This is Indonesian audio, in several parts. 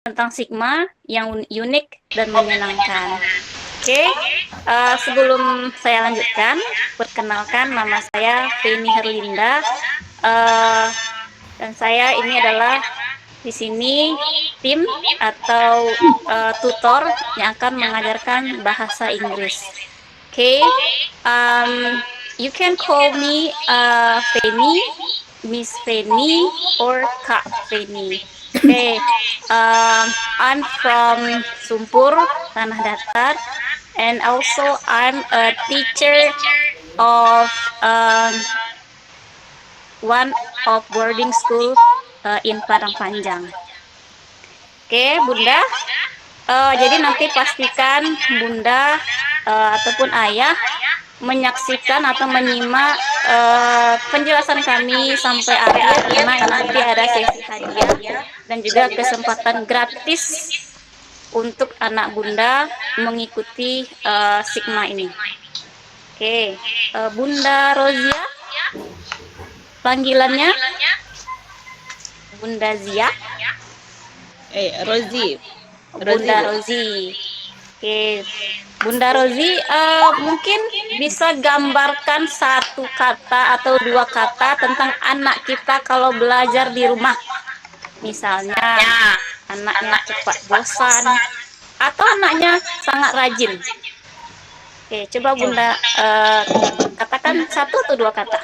tentang Sigma yang unik dan menyenangkan. Oke, sebelum saya lanjutkan, perkenalkan nama saya Feni Herlinda, dan saya ini adalah di sini tim atau tutor yang akan mengajarkan bahasa Inggris. Oke, you can call me Feni, Miss Feni, or Kak Feni. Okay, I'm from Sumpur, Tanah Datar, and also I'm a teacher of one of boarding school in Padang Panjang. Oke, Bunda. Jadi nanti pastikan Bunda ataupun Ayah menyaksikan atau menyimak penjelasan kami sampai akhir karena nanti ada sesi hadiah dan juga kesempatan gratis untuk anak Bunda mengikuti Sigma ini. Oke, Bunda Rozia, panggilannya Bunda Zia. Rozi. Bunda Rozi. Oke, Bunda Rozi, mungkin bisa gambarkan satu kata atau dua kata tentang anak kita kalau belajar di rumah. Misalnya, anaknya cepat bosan atau anaknya sangat rajin. Oke, coba Bunda katakan satu atau dua kata.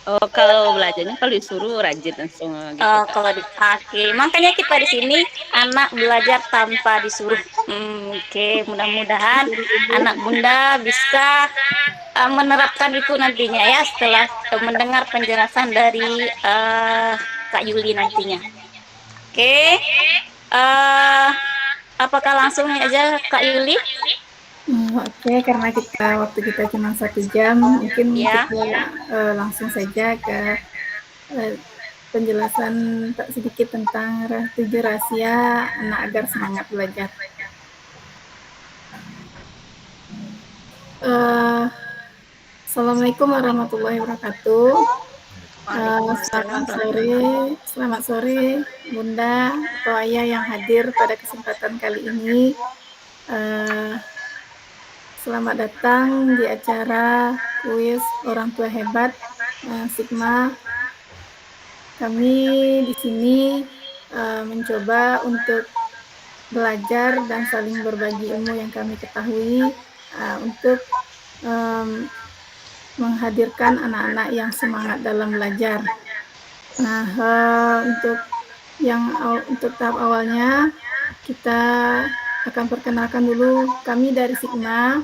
Oh, kalau belajarnya kalau disuruh rajin langsung gitu. Oke, makanya kita di sini anak belajar tanpa disuruh. Oke, mudah-mudahan anak Bunda bisa menerapkan itu nantinya ya setelah mendengar penjelasan dari Kak Yuli nantinya. Oke, apakah langsung aja Kak Yuli? Oke, karena waktu kita cuma 1 jam, mungkin kita langsung saja ke penjelasan sedikit tentang 7 rahasia anak agar semangat belajar. Assalamualaikum warahmatullahi wabarakatuh. Selamat sore Bunda atau Ayah yang hadir pada kesempatan kali ini. Selamat datang di acara kuis orang tua hebat Sigma. Kami di sini mencoba untuk belajar dan saling berbagi ilmu yang kami ketahui untuk menghadirkan anak-anak yang semangat dalam belajar. Nah, untuk tahap awalnya kita akan perkenalkan dulu kami dari Sigma.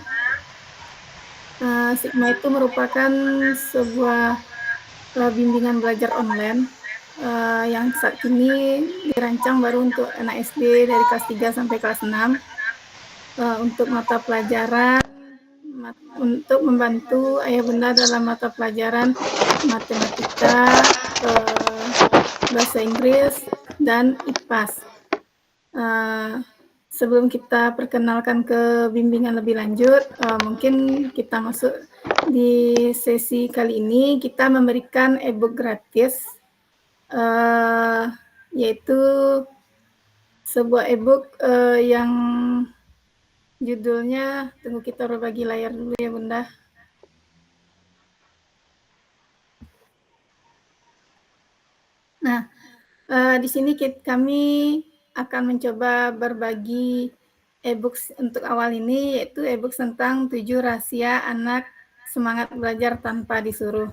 Sigma itu merupakan sebuah bimbingan belajar online yang saat ini dirancang baru untuk anak SD dari kelas 3 sampai kelas 6 untuk mata pelajaran untuk membantu ayah bunda dalam mata pelajaran matematika, bahasa Inggris, dan IPAS. Sebelum kita perkenalkan ke bimbingan lebih lanjut, mungkin kita masuk di sesi kali ini. Kita memberikan e-book gratis, yaitu sebuah e-book yang judulnya, tunggu kita berbagi layar dulu ya Bunda. Nah, di sini kami akan mencoba berbagi e-book untuk awal ini, yaitu e-book tentang 7 rahasia anak semangat belajar tanpa disuruh.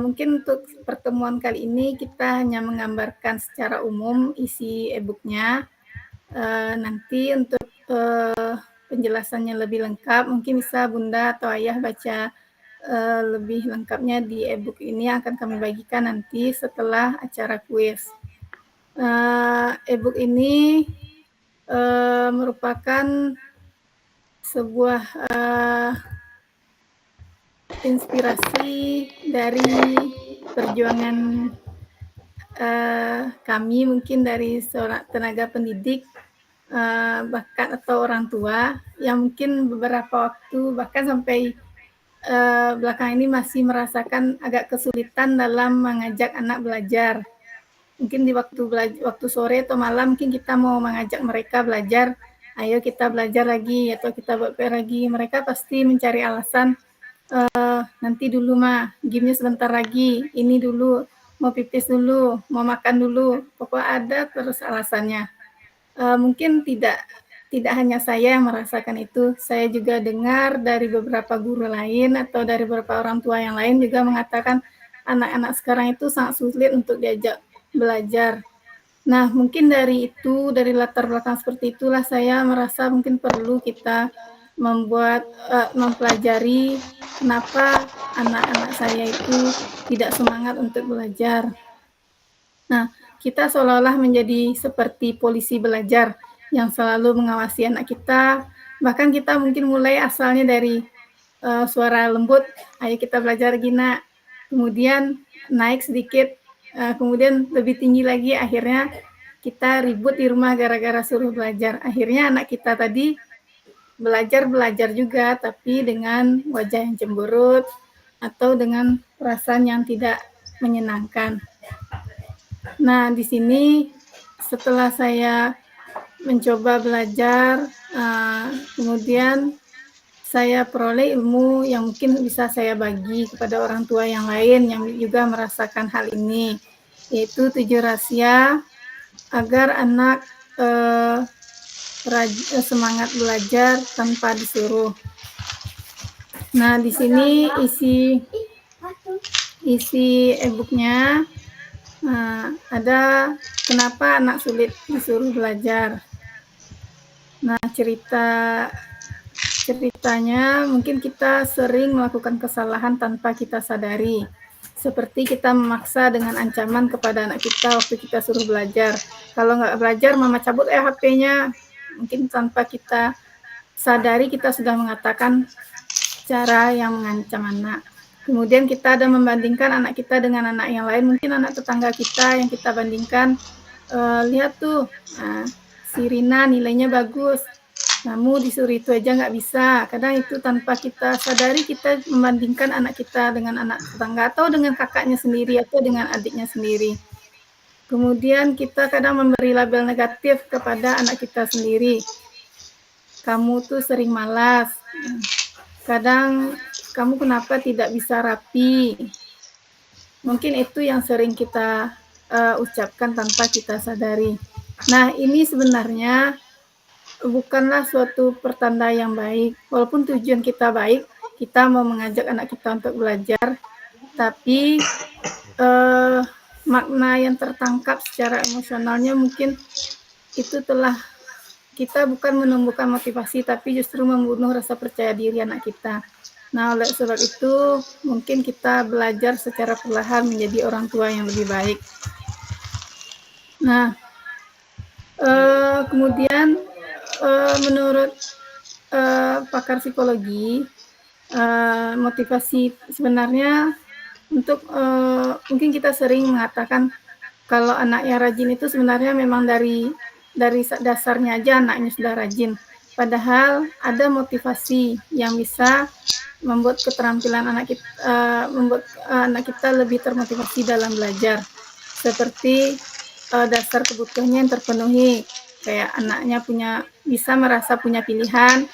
Mungkin untuk pertemuan kali ini kita hanya menggambarkan secara umum isi e-booknya. Nanti untuk penjelasannya lebih lengkap, mungkin bisa Bunda atau Ayah baca lebih lengkapnya di e-book ini yang akan kami bagikan nanti setelah acara kuis. E-book ini merupakan sebuah inspirasi dari perjuangan kami, mungkin dari seorang tenaga pendidik bahkan atau orang tua yang mungkin beberapa waktu bahkan sampai belakang ini masih merasakan agak kesulitan dalam mengajak anak belajar. mungkin di waktu sore atau malam mungkin kita mau mengajak mereka belajar, ayo kita belajar lagi atau kita buat PR lagi, mereka pasti mencari alasan, nanti dulu mah, game-nya sebentar lagi, ini dulu, mau pipis dulu, mau makan dulu, pokoknya ada terus alasannya. Mungkin tidak hanya saya yang merasakan itu, saya juga dengar dari beberapa guru lain atau dari beberapa orang tua yang lain juga mengatakan anak-anak sekarang itu sangat sulit untuk diajak belajar. Nah, mungkin dari itu, dari latar belakang seperti itulah saya merasa mungkin perlu kita mempelajari kenapa anak-anak saya itu tidak semangat untuk belajar. Nah, kita seolah-olah menjadi seperti polisi belajar yang selalu mengawasi anak kita. Bahkan kita mungkin mulai asalnya dari suara lembut, ayo kita belajar Gina. Kemudian naik sedikit, kemudian lebih tinggi lagi, akhirnya kita ribut di rumah gara-gara suruh belajar. Akhirnya anak kita tadi belajar juga, tapi dengan wajah yang cemberut atau dengan perasaan yang tidak menyenangkan. Nah, di sini setelah saya mencoba belajar, kemudian saya peroleh ilmu yang mungkin bisa saya bagi kepada orang tua yang lain yang juga merasakan hal ini, yaitu 7 rahasia agar anak semangat belajar tanpa disuruh. Nah, di sini isi e-booknya ada kenapa anak sulit disuruh belajar. Nah, ceritanya mungkin kita sering melakukan kesalahan tanpa kita sadari. Seperti kita memaksa dengan ancaman kepada anak kita waktu kita suruh belajar. Kalau nggak belajar, mama cabut HP-nya. Mungkin tanpa kita sadari kita sudah mengatakan cara yang mengancam anak. Kemudian kita ada membandingkan anak kita dengan anak yang lain. Mungkin anak tetangga kita yang kita bandingkan, lihat tuh, si Rina nilainya bagus. Kamu disuruh itu aja nggak bisa. Kadang itu tanpa kita sadari kita membandingkan anak kita dengan anak tetangga atau dengan kakaknya sendiri atau dengan adiknya sendiri. Kemudian kita kadang memberi label negatif kepada anak kita sendiri. Kamu tuh sering malas. Kadang kamu kenapa tidak bisa rapi. Mungkin itu yang sering kita ucapkan tanpa kita sadari. Nah, ini sebenarnya bukanlah suatu pertanda yang baik. Walaupun tujuan kita baik, kita mau mengajak anak kita untuk belajar, tapi makna yang tertangkap secara emosionalnya mungkin itu telah kita bukan menumbuhkan motivasi, tapi justru membunuh rasa percaya diri anak kita. Nah, oleh sebab itu mungkin kita belajar secara perlahan menjadi orang tua yang lebih baik. Nah, kemudian menurut pakar psikologi, motivasi sebenarnya untuk mungkin kita sering mengatakan kalau anak yang rajin itu sebenarnya memang dari dasarnya aja anaknya sudah rajin. Padahal ada motivasi yang bisa membuat keterampilan membuat anak kita lebih termotivasi dalam belajar. Seperti dasar kebutuhannya yang terpenuhi, kayak anaknya bisa merasa punya pilihan,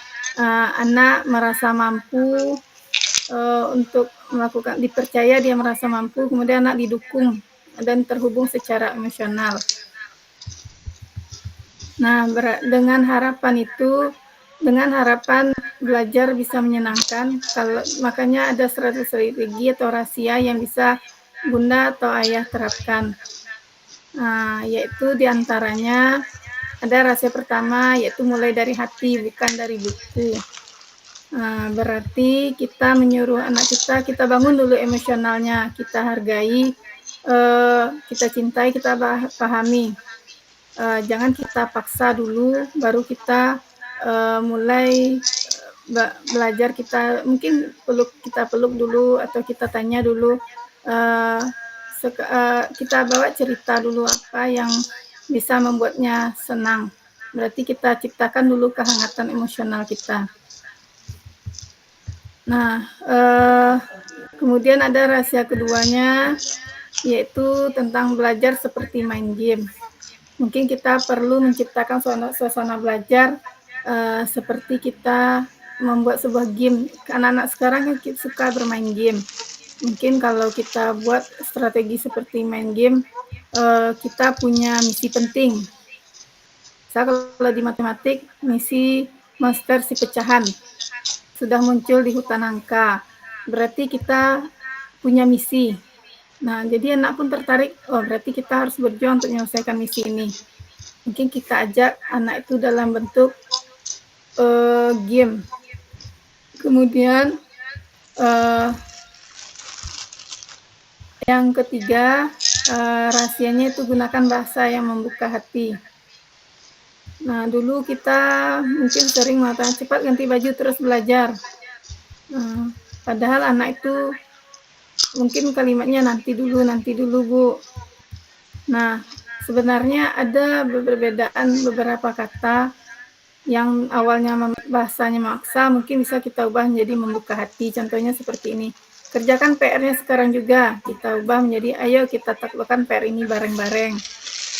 anak merasa mampu untuk melakukan, dipercaya dia merasa mampu, kemudian anak didukung dan terhubung secara emosional. Nah, dengan harapan belajar bisa menyenangkan, makanya ada strategi atau rahasia yang bisa bunda atau ayah terapkan. Yaitu diantaranya ada rahasia pertama, yaitu mulai dari hati, bukan dari buku. Berarti kita menyuruh anak kita bangun dulu emosionalnya, kita hargai, kita cintai, kita pahami. Jangan kita paksa dulu, baru kita mulai belajar. Kita mungkin kita peluk dulu atau kita tanya dulu, kita bawa cerita dulu apa yang bisa membuatnya senang. Berarti kita ciptakan dulu kehangatan emosional kita. Nah, kemudian ada rahasia keduanya, yaitu tentang belajar seperti main game. Mungkin kita perlu menciptakan suasana belajar seperti kita membuat sebuah game. Anak-anak sekarang kan suka bermain game. Mungkin kalau kita buat strategi seperti main game, kita punya misi penting. Misalnya kalau di matematik, misi monster si pecahan sudah muncul di hutan angka. Berarti kita punya misi. Nah, jadi anak pun tertarik, oh berarti kita harus berjuang untuk menyelesaikan misi ini. Mungkin kita ajak anak itu dalam bentuk game. Kemudian yang ketiga, rahasianya itu gunakan bahasa yang membuka hati. Nah, dulu kita mungkin sering mengatakan cepat ganti baju terus belajar. Padahal anak itu mungkin kalimatnya nanti dulu Bu. Nah, sebenarnya ada perbedaan beberapa kata yang awalnya bahasanya maksa mungkin bisa kita ubah menjadi membuka hati. Contohnya seperti ini. Kerjakan PR-nya sekarang juga. Kita ubah menjadi ayo kita taklukkan PR ini bareng-bareng.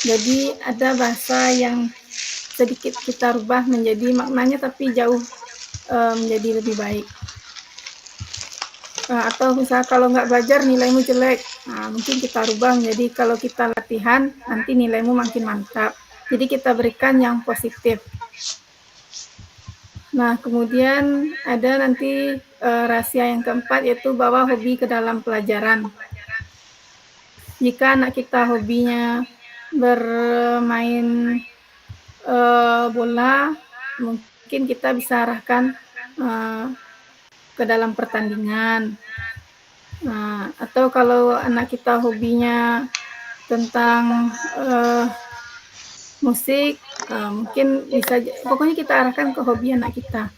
Jadi ada bahasa yang sedikit kita rubah menjadi maknanya tapi jauh menjadi lebih baik. Atau misalnya kalau nggak belajar nilaimu jelek, mungkin kita rubah menjadi kalau kita latihan nanti nilaimu makin mantap. Jadi kita berikan yang positif. Nah, kemudian ada nanti rahasia yang keempat yaitu bawa hobi ke dalam pelajaran. Jika anak kita hobinya bermain bola, mungkin kita bisa arahkan ke dalam pertandingan. Atau kalau anak kita hobinya tentang musik, mungkin bisa, pokoknya kita arahkan ke hobi anak kita.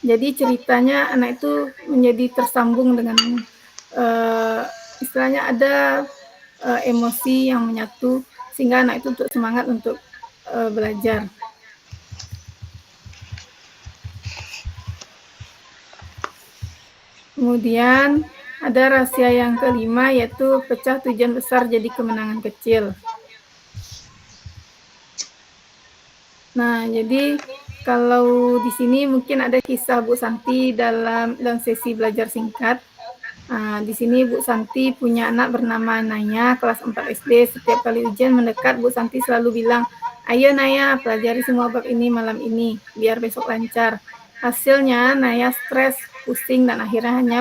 Jadi ceritanya anak itu menjadi tersambung dengan istilahnya ada emosi yang menyatu sehingga anak itu untuk semangat untuk belajar. Kemudian ada rahasia yang kelima yaitu pecah tujuan besar jadi kemenangan kecil. Nah, jadi kalau di sini mungkin ada kisah Bu Santi dalam sesi belajar singkat. Di sini Bu Santi punya anak bernama Naya, kelas 4 SD. Setiap kali ujian mendekat, Bu Santi selalu bilang, ayo Naya, pelajari semua bab ini malam ini, biar besok lancar. Hasilnya, Naya stres, pusing, dan akhirnya hanya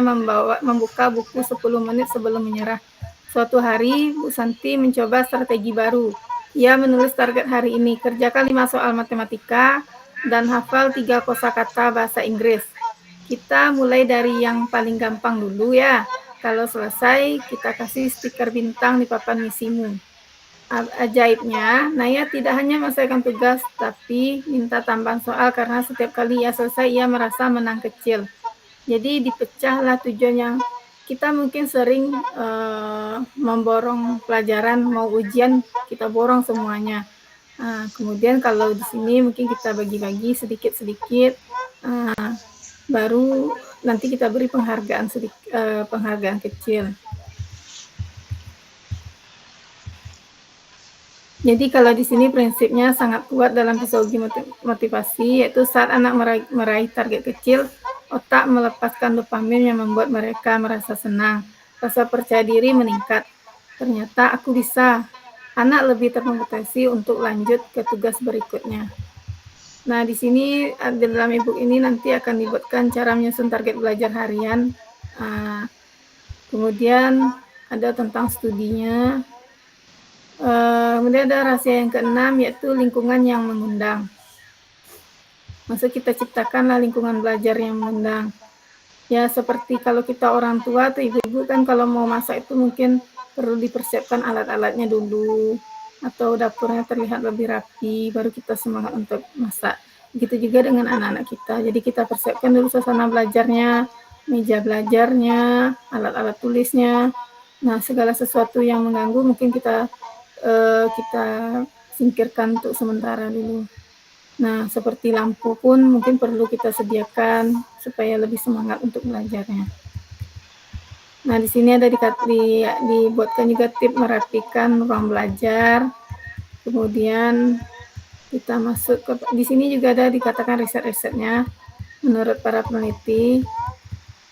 membuka buku 10 menit sebelum menyerah. Suatu hari, Bu Santi mencoba strategi baru. Ia menulis target hari ini, kerjakan 5 soal matematika, dan hafal 3 kosakata bahasa Inggris. Kita mulai dari yang paling gampang dulu ya. Kalau selesai, kita kasih stiker bintang di papan misimu. Ajaibnya, Naya tidak hanya menyelesaikan tugas, tapi minta tambahan soal karena setiap kali ia selesai, ia merasa menang kecil. Jadi dipecahlah tujuan yang kita mungkin sering memborong pelajaran, mau ujian kita borong semuanya. Kemudian kalau di sini mungkin kita bagi-bagi sedikit-sedikit, baru nanti kita beri penghargaan penghargaan kecil. Jadi kalau di sini prinsipnya sangat kuat dalam psikologi motivasi, yaitu saat anak meraih target kecil, otak melepaskan dopamin yang membuat mereka merasa senang. Rasa percaya diri meningkat. Ternyata aku bisa. Anak lebih termotivasi untuk lanjut ke tugas berikutnya. Nah, di sini dalam e-book ini nanti akan dibuatkan cara menyusun target belajar harian. Kemudian ada tentang studinya. Kemudian ada rahasia yang keenam yaitu lingkungan yang mengundang. Maksud kita ciptakanlah lingkungan belajar yang mengundang. Ya seperti kalau kita orang tua atau ibu-ibu kan kalau mau masak itu mungkin perlu dipersiapkan alat-alatnya dulu atau dapurnya terlihat lebih rapi baru kita semangat untuk masak. Begitu juga dengan anak-anak kita. Jadi kita persiapkan dulu suasana belajarnya, meja belajarnya, alat-alat tulisnya. Nah, segala sesuatu yang mengganggu mungkin kita singkirkan untuk sementara dulu. Nah, seperti lampu pun mungkin perlu kita sediakan supaya lebih semangat untuk belajarnya. Nah, di sini ada dibuatkan juga tip merapikan ruang belajar. Kemudian kita masuk ke di sini juga ada dikatakan riset-risetnya menurut para peneliti.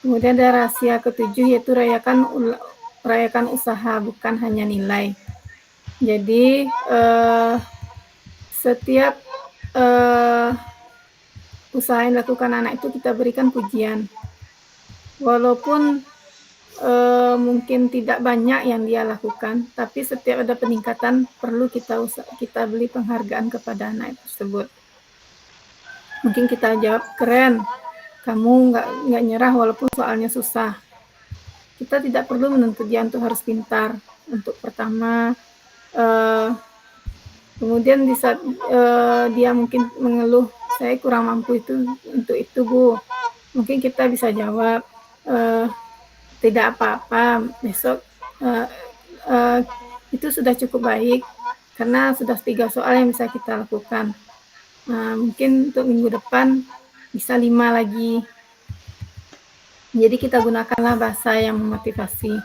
Kemudian ada rahasia ketujuh yaitu rayakan usaha bukan hanya nilai. Jadi setiap usaha yang dilakukan anak itu kita berikan pujian. Walaupun mungkin tidak banyak yang dia lakukan, tapi setiap ada peningkatan perlu kita beri penghargaan kepada anak tersebut. Mungkin kita jawab, keren, kamu nggak nyerah walaupun soalnya susah. Kita tidak perlu menuntut dia untuk harus pintar. Untuk pertama, kemudian di saat dia mungkin mengeluh, saya kurang mampu untuk itu Bu. Mungkin kita bisa jawab, tidak apa-apa, besok itu sudah cukup baik karena sudah 3 soal yang bisa kita lakukan. Mungkin untuk minggu depan bisa 5 lagi. Jadi kita gunakanlah bahasa yang memotivasi.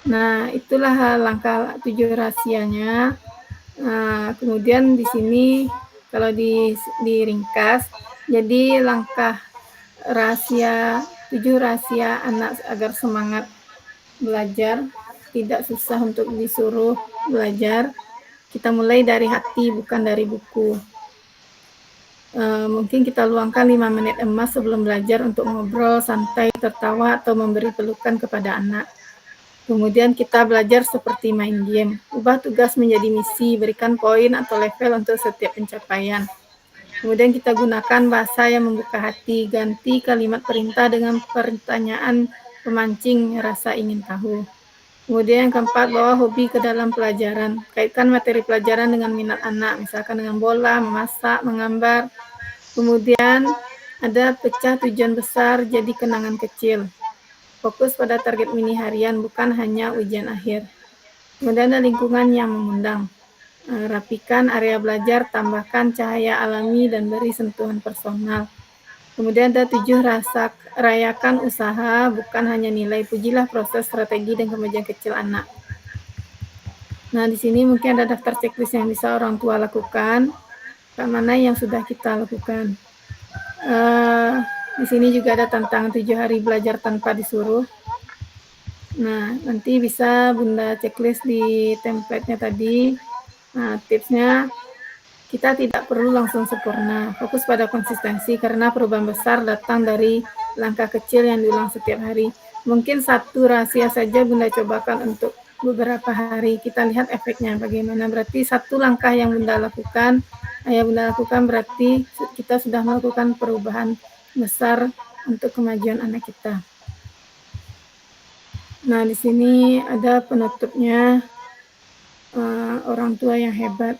Nah, itulah langkah 7 rahasianya. Kemudian di sini kalau diringkas, jadi langkah 7 rahasia anak agar semangat belajar, tidak susah untuk disuruh belajar. Kita mulai dari hati, bukan dari buku. Mungkin kita luangkan 5 menit emas sebelum belajar untuk ngobrol, santai, tertawa, atau memberi pelukan kepada anak. Kemudian kita belajar seperti main game. Ubah tugas menjadi misi, berikan poin atau level untuk setiap pencapaian. Kemudian kita gunakan bahasa yang membuka hati, ganti kalimat perintah dengan pertanyaan pemancing rasa ingin tahu. Kemudian yang keempat, bawa hobi ke dalam pelajaran. Kaitkan materi pelajaran dengan minat anak, misalkan dengan bola, memasak, menggambar. Kemudian ada pecah tujuan besar jadi kenangan kecil. Fokus pada target mini harian, bukan hanya ujian akhir. Kemudian ada lingkungan yang mengundang. Rapikan area belajar, tambahkan cahaya alami, dan beri sentuhan personal. Kemudian ada 7 rayakan usaha, bukan hanya nilai. Pujilah proses, strategi, dan kemajuan kecil anak. Nah, di sini mungkin ada daftar checklist yang bisa orang tua lakukan. Mana yang sudah kita lakukan. Di sini juga ada tantangan 7 hari belajar tanpa disuruh. Nah, nanti bisa Bunda checklist di template-nya tadi. Nah, tipsnya, kita tidak perlu langsung sempurna. Fokus pada konsistensi karena perubahan besar datang dari langkah kecil yang diulang setiap hari. Mungkin 1 rahasia saja Bunda cobakan untuk beberapa hari. Kita lihat efeknya bagaimana. Berarti 1 langkah yang Bunda lakukan, berarti kita sudah melakukan perubahan besar untuk kemajuan anak kita. Nah, di sini ada penutupnya, orang tua yang hebat.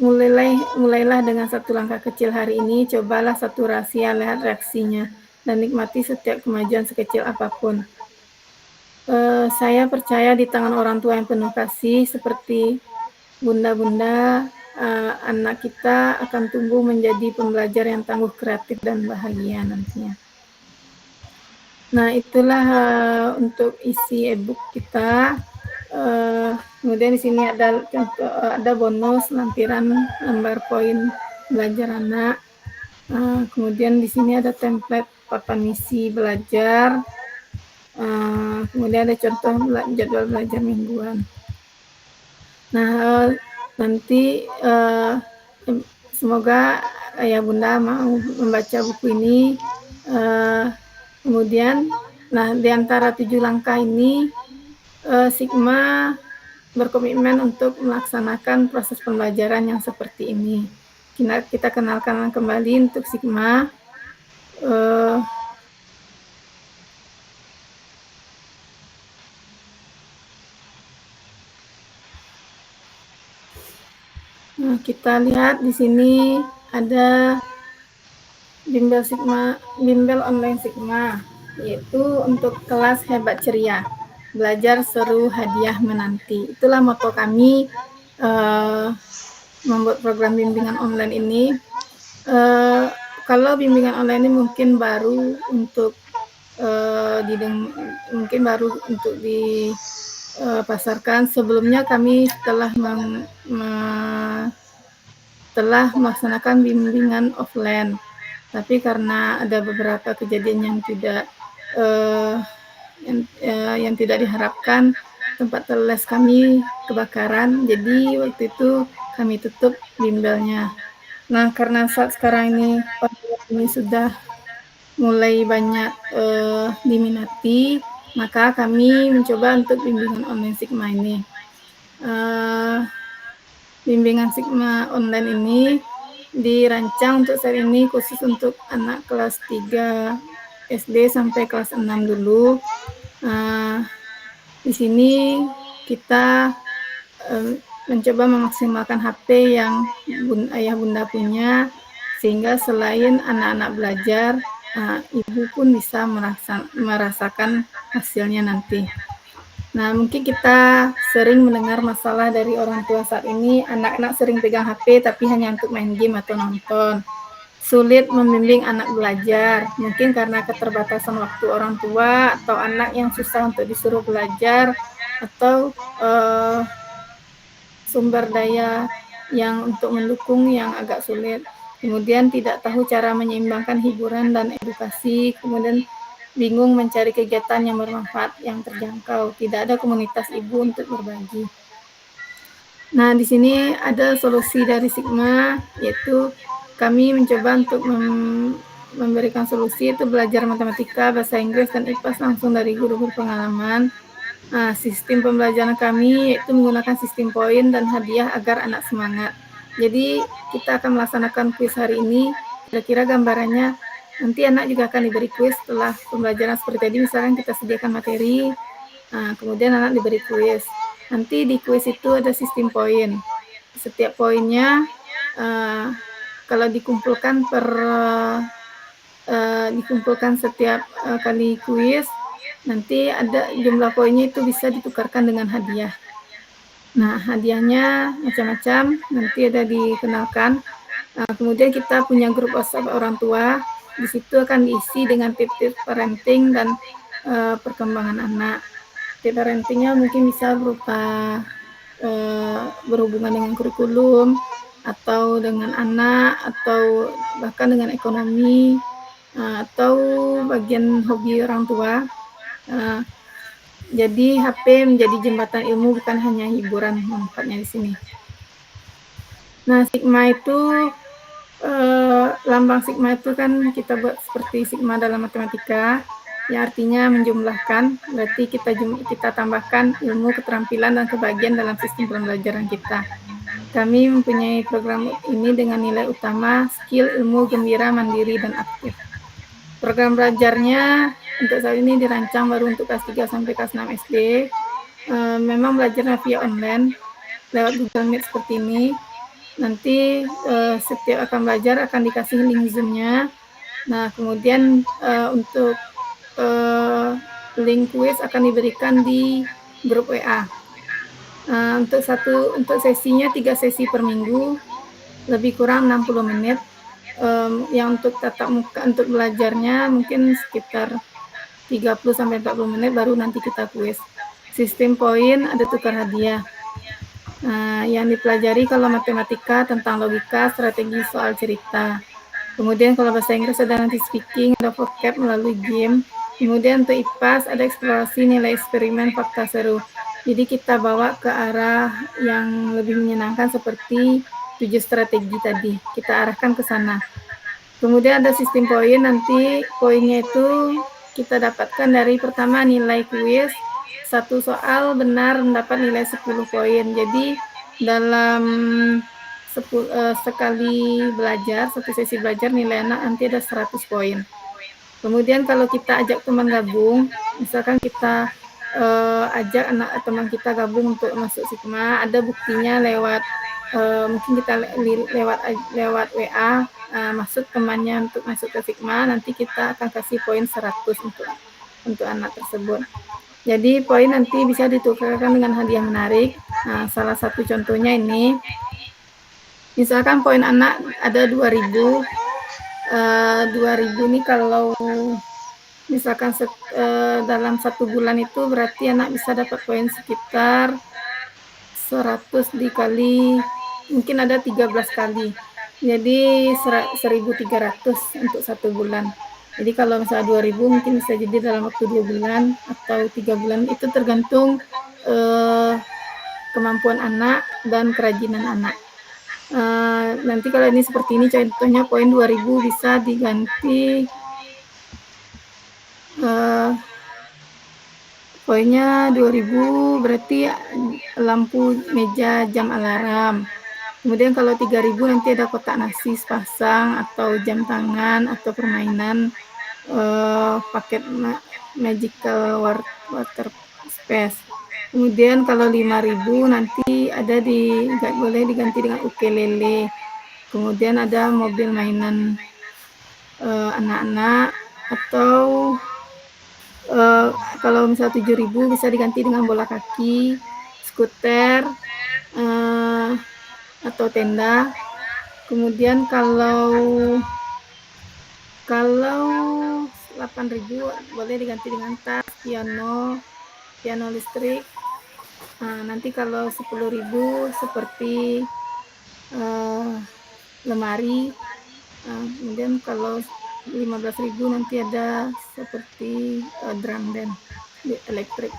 Mulailah dengan 1 langkah kecil hari ini, cobalah 1 rahasia, lihat reaksinya, dan nikmati setiap kemajuan sekecil apapun. Saya percaya di tangan orang tua yang penuh kasih seperti bunda-bunda, anak kita akan tumbuh menjadi pembelajar yang tangguh, kreatif, dan bahagia nantinya. Nah, itulah untuk isi e-book kita. Kemudian di sini ada bonus lampiran lembar poin belajar anak. Kemudian di sini ada template papan misi belajar. Kemudian ada contoh jadwal belajar mingguan. Nah, nanti semoga Ayah Bunda mau membaca buku ini. Kemudian, di antara 7 langkah ini, Sigma berkomitmen untuk melaksanakan proses pembelajaran yang seperti ini. Kita kenalkan kembali untuk Sigma. Nah, kita lihat di sini ada bimbel online Sigma, yaitu untuk kelas hebat ceria, belajar seru, hadiah menanti. Itulah moto kami membuat program bimbingan online ini. Kalau bimbingan online ini mungkin baru untuk mungkin baru untuk dipasarkan. Sebelumnya kami telah melaksanakan bimbingan offline, tapi karena ada beberapa kejadian yang tidak diharapkan, tempat les kami kebakaran, jadi waktu itu kami tutup bimbelnya. Nah, karena saat sekarang ini online ini sudah mulai banyak diminati, maka kami mencoba untuk bimbingan online Sigma ini. Bimbingan Sigma online ini dirancang untuk saat ini khusus untuk anak kelas 3 SD sampai kelas 6 dulu. Di sini kita mencoba memaksimalkan HP yang ayah bunda punya, sehingga selain anak-anak belajar, ibu pun bisa merasakan hasilnya nanti. Nah, mungkin kita sering mendengar masalah dari orang tua saat ini, anak-anak sering pegang HP tapi hanya untuk main game atau nonton. Sulit membimbing anak belajar, mungkin karena keterbatasan waktu orang tua atau anak yang susah untuk disuruh belajar, atau sumber daya yang untuk mendukung yang agak sulit. Kemudian tidak tahu cara menyeimbangkan hiburan dan edukasi, kemudian bingung mencari kegiatan yang bermanfaat yang terjangkau. Tidak ada komunitas ibu untuk berbagi. Nah, di sini ada solusi dari Sigma, yaitu kami mencoba untuk memberikan solusi, itu belajar matematika, bahasa Inggris, dan IPA langsung dari guru berpengalaman. Nah, sistem pembelajaran kami yaitu menggunakan sistem poin dan hadiah agar anak semangat. Jadi kita akan melaksanakan kuis hari ini. Kira-kira gambarannya nanti anak juga akan diberi kuis setelah pembelajaran seperti tadi. Misalkan kita sediakan materi, kemudian anak diberi kuis. Nanti di kuis itu ada sistem poin. Setiap poinnya kalau dikumpulkan dikumpulkan setiap kali kuis, nanti ada jumlah poinnya itu bisa ditukarkan dengan hadiah. Nah, hadiahnya macam-macam, nanti ada dikenalkan. Kemudian kita punya grup WhatsApp orang tua, di situ akan diisi dengan tips-tips parenting dan perkembangan anak. Tips parentingnya mungkin bisa berupa berhubungan dengan kurikulum, atau dengan anak, atau bahkan dengan ekonomi, atau bagian hobi orang tua. Jadi HP menjadi jembatan ilmu, bukan hanya hiburan manfaatnya di sini. Nah, Sigma itu lambang Sigma itu kan kita buat seperti Sigma dalam matematika, yang artinya menjumlahkan. Berarti kita tambahkan ilmu, keterampilan, dan kebahagiaan dalam sistem pembelajaran kita. Kami mempunyai program ini dengan nilai utama skill, ilmu, gembira, mandiri, dan aktif. Program belajarnya untuk saat ini dirancang baru untuk kelas 3 sampai kelas 6 SD. Memang belajarnya via online lewat Google Meet seperti ini. Nanti setiap akan belajar akan dikasih link Zoom-nya. Nah, kemudian untuk link kuis akan diberikan di grup WA. Untuk sesinya 3 sesi per minggu, lebih kurang 60 menit. Yang untuk tatap muka untuk belajarnya mungkin sekitar 30-40 menit, baru nanti kita kuis. Sistem poin, ada tukar hadiah. Yang dipelajari kalau matematika tentang logika, strategi, soal cerita. Kemudian kalau bahasa Inggris ada nanti speaking, ada vocab melalui game. Kemudian untuk IPAS ada eksplorasi, nilai eksperimen, fakta seru. Jadi kita bawa ke arah yang lebih menyenangkan seperti 7 strategi tadi. Kita arahkan ke sana. Kemudian ada sistem poin, nanti poinnya itu kita dapatkan dari pertama nilai kuis, satu soal benar mendapat nilai 10 poin. Jadi dalam sekali belajar, satu sesi belajar, nilai anak nanti ada 100 poin. Kemudian kalau kita ajak teman gabung, misalkan kita ajak anak teman kita gabung untuk masuk Sigma, ada buktinya lewat mungkin kita lewat WA masuk temannya untuk masuk ke Sigma, nanti kita akan kasih poin 100 untuk anak tersebut. Jadi poin nanti bisa ditukarkan dengan hadiah menarik. Nah, salah satu contohnya ini. Misalkan poin anak ada 2000, 2000 nih kalau misalkan dalam 1 bulan itu berarti anak bisa dapat poin sekitar 100 dikali, mungkin ada 13 kali. Jadi 1.300 untuk 1 bulan. Jadi kalau misalnya 2000 mungkin bisa jadi dalam waktu 2 bulan atau 3 bulan, itu tergantung kemampuan anak dan kerajinan anak. Nanti kalau ini seperti ini contohnya poin 2000 bisa diganti poinnya 2000 berarti lampu meja jam alarm. Kemudian kalau 3000 nanti ada kotak nasi sepasang atau jam tangan atau permainan paket magical water space. Kemudian kalau 5000 nanti ada boleh diganti dengan ukelele. Kemudian ada mobil mainan anak-anak atau kalau misalnya 7000 bisa diganti dengan bola kaki, skuter, atau tenda. Kemudian kalau 8000 boleh diganti dengan tas, piano listrik. Nanti kalau 10.000 seperti lemari. Kemudian kalau 15.000 nanti ada seperti drum band elektrik.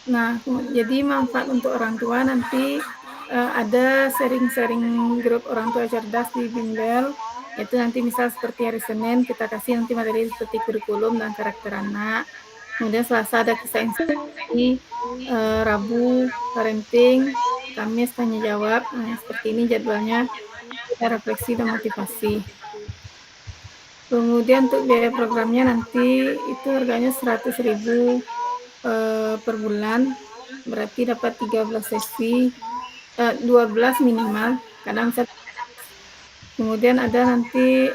Nah, jadi manfaat untuk orang tua nanti ada sharing-sharing grup orang tua cerdas di Bimbel. Itu nanti misal seperti hari Senin kita kasih nanti materi seperti kurikulum dan karakter anak. Kemudian Selasa ada kisah inspirasi, Rabu parenting, Kamis tanya jawab. Nah, seperti ini jadwalnya, kita refleksi dan motivasi. Kemudian untuk biaya programnya nanti itu harganya 100.000 per bulan, berarti dapat 13 sesi, 12 minimal, kadang bisa. Kemudian ada nanti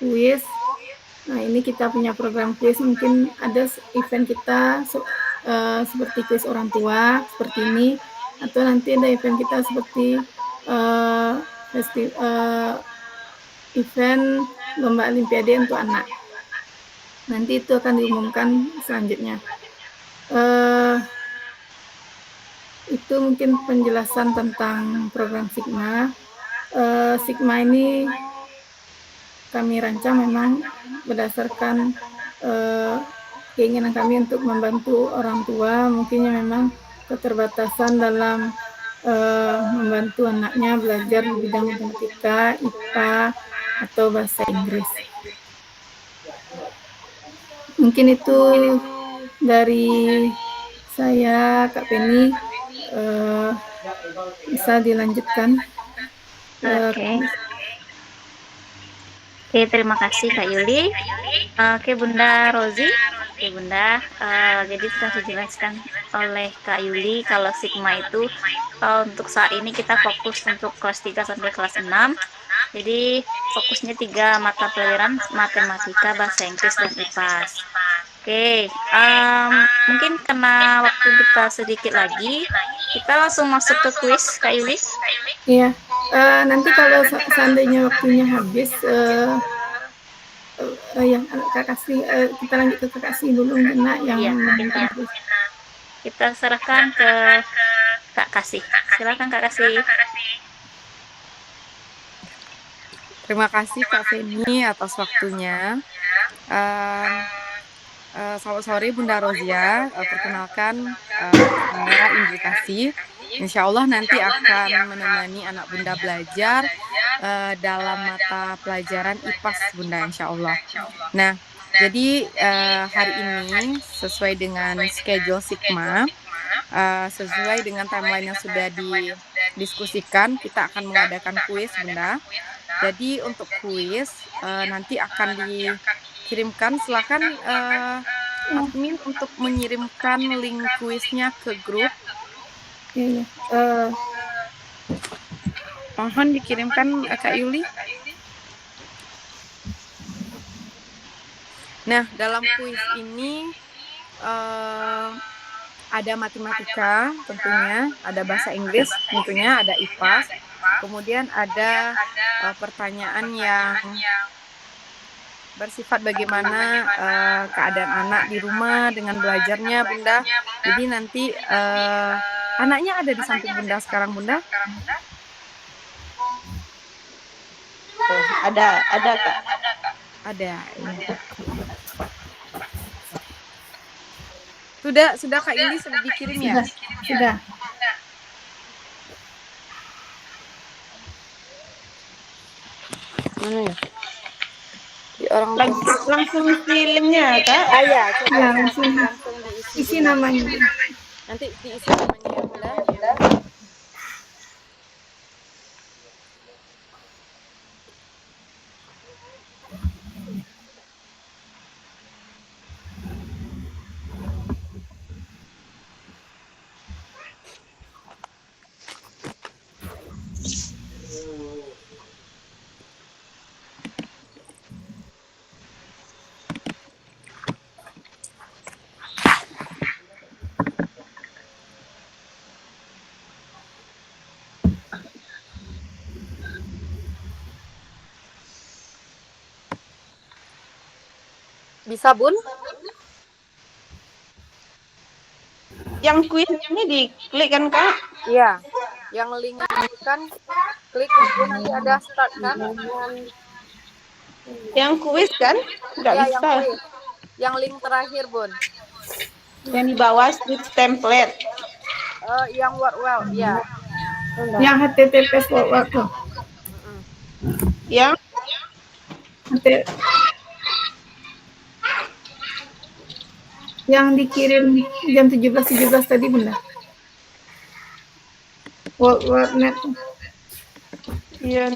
kuis. Nah, ini kita punya program kuis, mungkin ada event kita seperti kuis orang tua seperti ini, atau nanti ada event kita seperti event lomba olimpiade untuk anak. Nanti itu akan diumumkan selanjutnya. Itu mungkin penjelasan tentang program Sigma. Sigma ini kami rancang memang berdasarkan keinginan kami untuk membantu orang tua, mungkinnya memang keterbatasan dalam membantu anaknya belajar di bidang matematika, IPA, atau bahasa Inggris. Mungkin itu dari saya, Kak Penny. Bisa dilanjutkan. Oke, terima kasih Kak Yuli. Oke, Bunda Rozi. Oke, Bunda. Jadi sudah dijelaskan oleh Kak Yuli kalau Sigma itu untuk saat ini kita fokus untuk kelas 3 sampai kelas 6. Jadi fokusnya 3 mata pelajaran, matematika, bahasa Inggris, dan IPAS. Oke, mungkin karena waktu kita sedikit lagi, kita langsung masuk ke kuis, Kak Yuli. Iya, nanti kalau seandainya waktunya habis, yang Kak Kasih, kita lanjut ke Kak Kasih dulu, Nak, yang kita serahkan ke Kak Kasih. Silakan Kak Kasih. Terima kasih Kak Feni atas waktunya. Selamat sore Bunda Rozia. Perkenalkan saya Indri Kasih. Insya Allah nanti akan menemani anak Bunda belajar dalam mata pelajaran IPAS Bunda, Insya Allah. Nah, jadi hari ini sesuai dengan schedule Sigma, sesuai dengan timeline yang sudah didiskusikan, kita akan mengadakan kuis Bunda. Jadi untuk kuis nanti akan dikirimkan. Silakan admin untuk mengirimkan link kuisnya ke grup. Iya, iya. Mohon dikirimkan Kak Yuli. Nah, dalam kuis ini ada matematika tentunya, ada bahasa Inggris tentunya, ada IPA, kemudian ada pertanyaan yang bersifat bagaimana keadaan anak di rumah dengan belajarnya, Bunda. Jadi nanti anaknya ada di samping Bunda sekarang, Bunda? Ada Kak. Ada. Sudah Kak Yuli sudah dikirim ya? Sudah. Mana ya? Di orang Langsung isi linknya Kak. ya, coba Ya, langsung diisi. isi namanya. Nanti diisi namanya ya, Bunda. Bisa, Bun? Yang kuis ini diklik kan Kak? Iya. Yang link ini kan klik itu nanti ada start kan? Yang kuis kan? Nggak Ya, bisa. yang kuis. Yang link terakhir, Bun. Yang di bawah switch template. Yang word well, ya. Yang HTTPS forward tuh. Yang Yang dikirim jam 17.17 tadi, Bunda. Wordnet. Iya.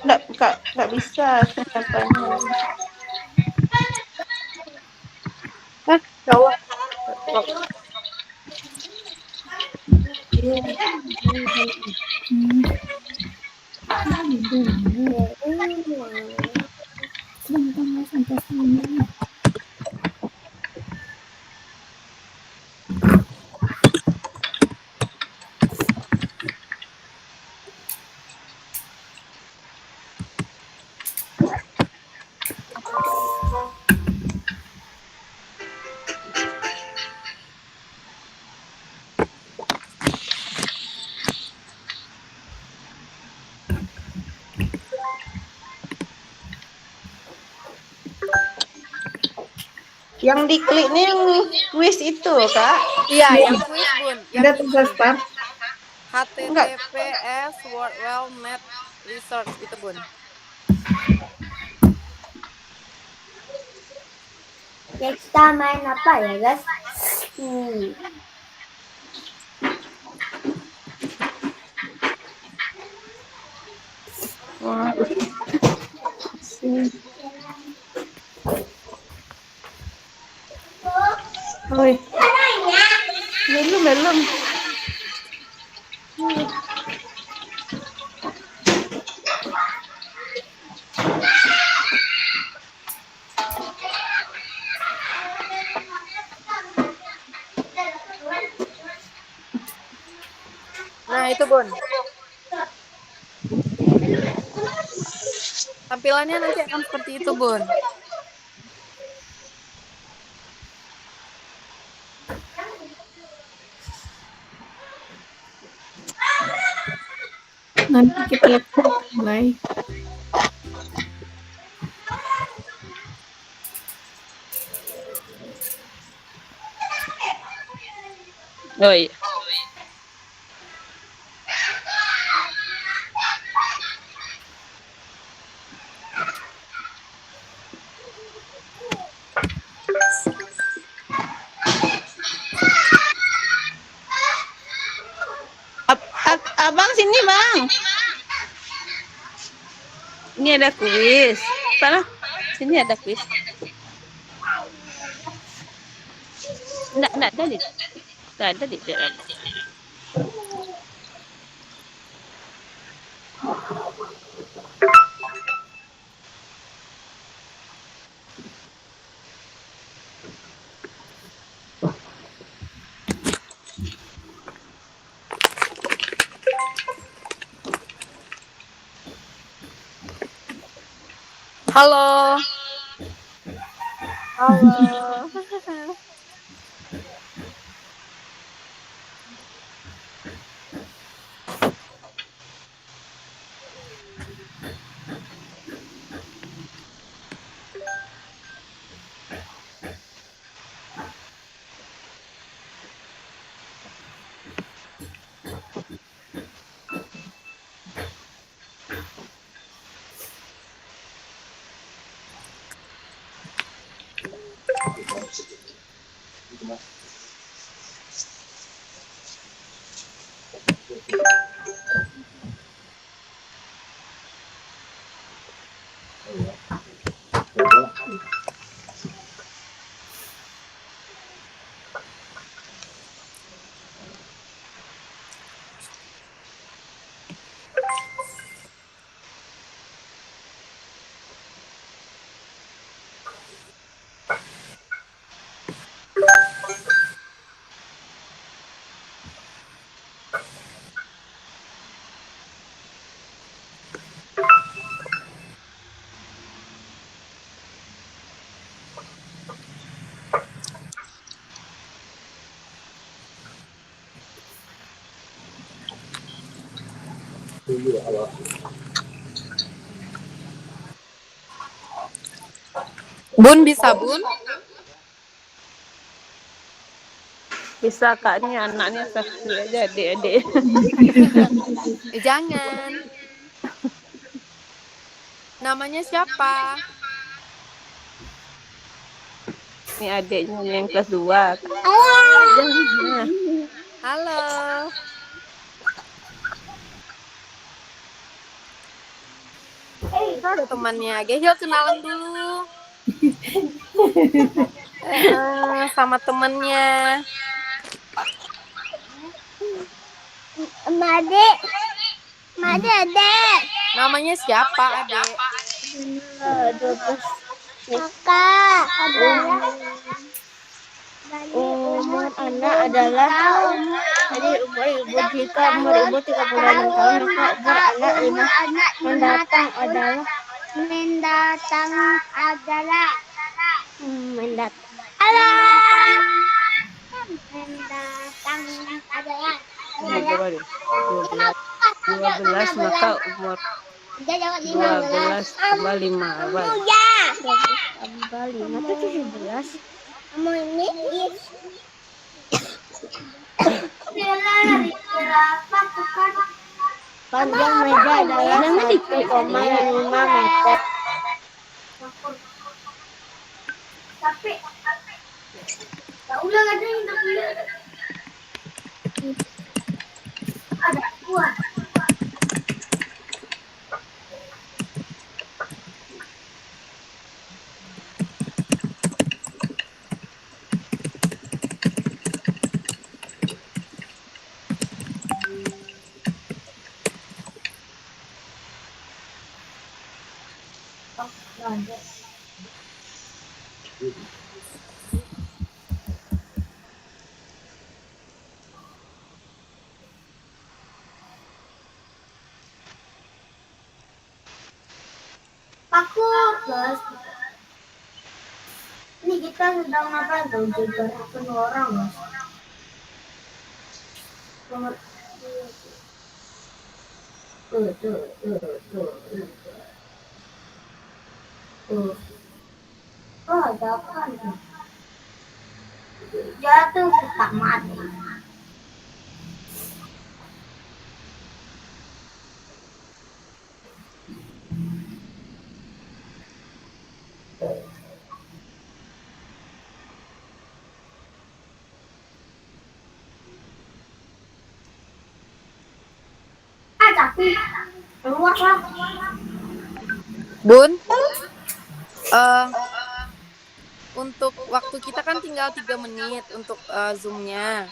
Nggak bisa katanya. Ya Allah. Yang diklik nih yang kuis itu Kak? Iya, yang kuis, Bun. Ada tugas start. HTTPS WordWell Net Research itu, Bun. Ya, kita main apa ya, guys? Wah. Oi. Belum. Nah, itu, Bun. Tampilannya nanti akan seperti itu, Bun. Nanti kita mulai. Oh iya. Abang sini Sini bang. Ini ada kuis. Sana. Sini ada kuis. Enggak ada di. Enggak ada di dalam. Halo. Halo. Bun bisa bun? Bisa kak, ini anaknya saksi aja adik-adik. Jangan. Namanya siapa? Ini adiknya yang kelas 2. Jangan. Halo. Itu ada temannya. Gehil kenalan dulu. Sama temennya. Made. Made adek. Namanya siapa adek? 12. Kakak adalah umur anak adalah jadi umur ibu jika umur ibu 36 tahun maka umur anak mendatang adalah mendatang adalah Berapa deh? 12 maka umur 12 tambah 5 apa? 12 tambah 5 itu 17. Kamu ini panjang meja adalah 1,5 meter. Tapi tak ulang ada yang tak boleh. Ada kuat. Aku plus. Ini kita sedang apa tuh? Jebakan orang mas. Oh ada apa nih? Jatuh tak mati. Bun, eh untuk waktu kita kan tinggal 3 menit untuk Zoom-nya.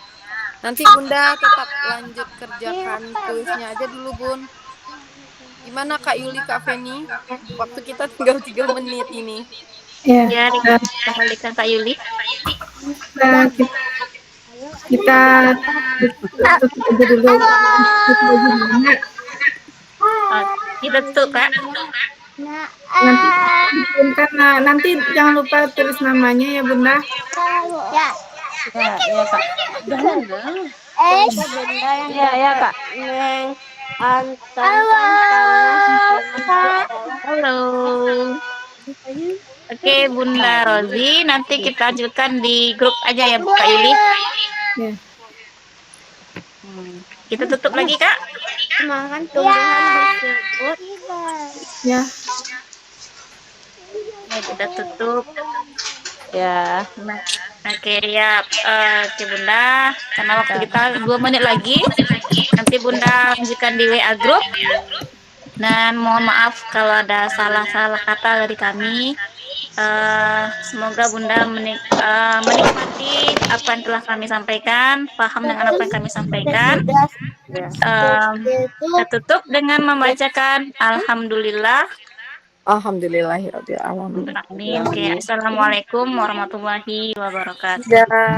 Nanti Bunda tetap lanjut kerjakan kuisnya aja dulu, Bun. Gimana Kak Yuli, Kak Feni? Waktu kita tinggal 3 menit ini. Ya, Ya, dikembalikan Kak Yuli. kita tutup aja dulu. Tutup aja dulu, Nak. Kita tutup, Kak. Nanti jangan lupa tulis namanya ya Bunda. Ya. Ya, Kak. Ya, Kak. Halo. Oke, Bunda Rozi, nanti kita lanjutkan di grup aja ya, Kak Yuli. Ya. Kita tutup lagi, Kak. Makan tumbuhan disebut. Ya. Ya, kita tutup. Ya. Oke, ya, oke Bunda. Karena waktu kita 2 menit lagi, nanti Bunda lanjutkan di WA grup. Dan mohon maaf kalau ada salah-salah kata dari kami. Semoga Bunda menikmati apa yang telah kami sampaikan, paham dengan apa yang kami sampaikan. Kita tutup dengan membacakan Alhamdulillah. Alhamdulillahirabbil alamin. Amin. Oke, Assalamualaikum warahmatullahi wabarakatuh. Dah.